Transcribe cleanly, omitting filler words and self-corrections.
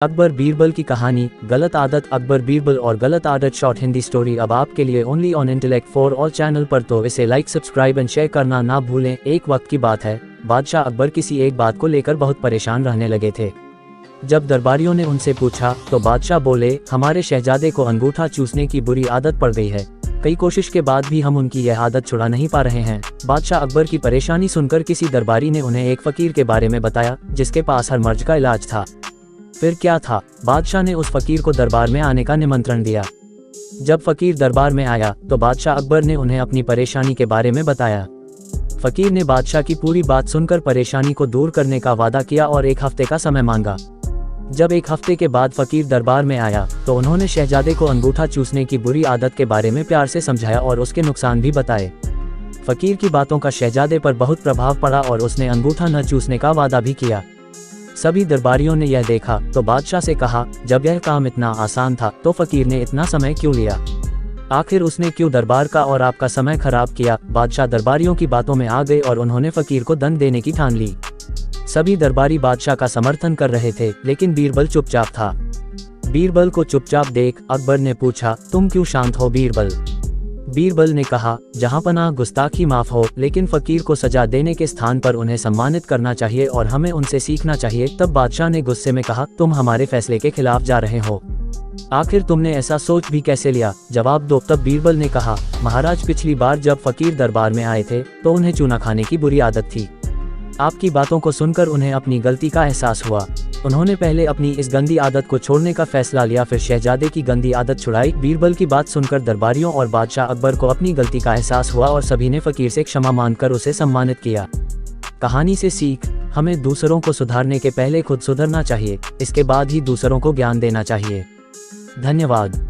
अकबर बीरबल की कहानी गलत आदत। अकबर बीरबल और गलत आदत शॉर्ट हिंदी स्टोरी अब आपके लिए only on intellect for all channel पर, तो इसे लाइक सब्सक्राइब एंड शेयर करना ना भूलें। एक वक्त की बात है, बादशाह अकबर किसी एक बात को लेकर बहुत परेशान रहने लगे थे। जब दरबारियों ने उनसे पूछा तो बादशाह बोले, हमारे शहजादे को अंगूठा चूसने की बुरी आदत पड़ गई है। कई कोशिश के बाद भी हम उनकी यह आदत छुड़ा नहीं पा रहे हैं। बादशाह अकबर की परेशानी सुनकर किसी दरबारी ने उन्हें एक फकीर के बारे में बताया जिसके पास हर मर्ज का इलाज था। फिर क्या था, बादशाह ने उस फकीर को दरबार में आने का निमंत्रण दिया। जब फकीर दरबार में आया तो बादशाह अकबर ने उन्हें अपनी परेशानी के बारे में बताया। फकीर ने बादशाह की पूरी बात सुनकर परेशानी को दूर करने का वादा किया और एक हफ्ते का समय मांगा। जब एक हफ्ते के बाद फकीर दरबार में आया तो उन्होंने शहजादे को अंगूठा चूसने की बुरी आदत के बारे में प्यार से समझाया और उसके नुकसान भी बताए। फकीर की बातों का शहजादे पर बहुत प्रभाव पड़ा और उसने अंगूठा न चूसने का वादा भी किया। सभी दरबारियों ने यह देखा तो बादशाह से कहा, जब यह काम इतना आसान था तो फकीर ने इतना समय क्यों लिया? आखिर उसने क्यों दरबार का और आपका समय खराब किया? बादशाह दरबारियों की बातों में आ गए और उन्होंने फकीर को दंड देने की ठान ली। सभी दरबारी बादशाह का समर्थन कर रहे थे, लेकिन बीरबल चुपचाप था। बीरबल को चुपचाप देख अकबर ने पूछा, तुम क्यों शांत हो बीरबल? बीरबल ने कहा, जहां पनाह गुस्ताखी माफ हो, लेकिन फकीर को सजा देने के स्थान पर उन्हें सम्मानित करना चाहिए और हमें उनसे सीखना चाहिए। तब बादशाह ने गुस्से में कहा, तुम हमारे फैसले के खिलाफ जा रहे हो। आखिर तुमने ऐसा सोच भी कैसे लिया? जवाब दो। तब बीरबल ने कहा, महाराज, पिछली बार जब फकीर दरबार में आए थे तो उन्हें चूना खाने की बुरी आदत थी। आपकी बातों को सुनकर उन्हें अपनी गलती का एहसास हुआ। उन्होंने पहले अपनी इस गंदी आदत को छोड़ने का फैसला लिया, फिर शहजादे की गंदी आदत छुड़ाई। बीरबल की बात सुनकर दरबारियों और बादशाह अकबर को अपनी गलती का एहसास हुआ और सभी ने फकीर से क्षमा मांगकर उसे सम्मानित किया। कहानी से सीख, हमें दूसरों को सुधारने के पहले खुद सुधरना चाहिए, इसके बाद ही दूसरों को ज्ञान देना चाहिए। धन्यवाद।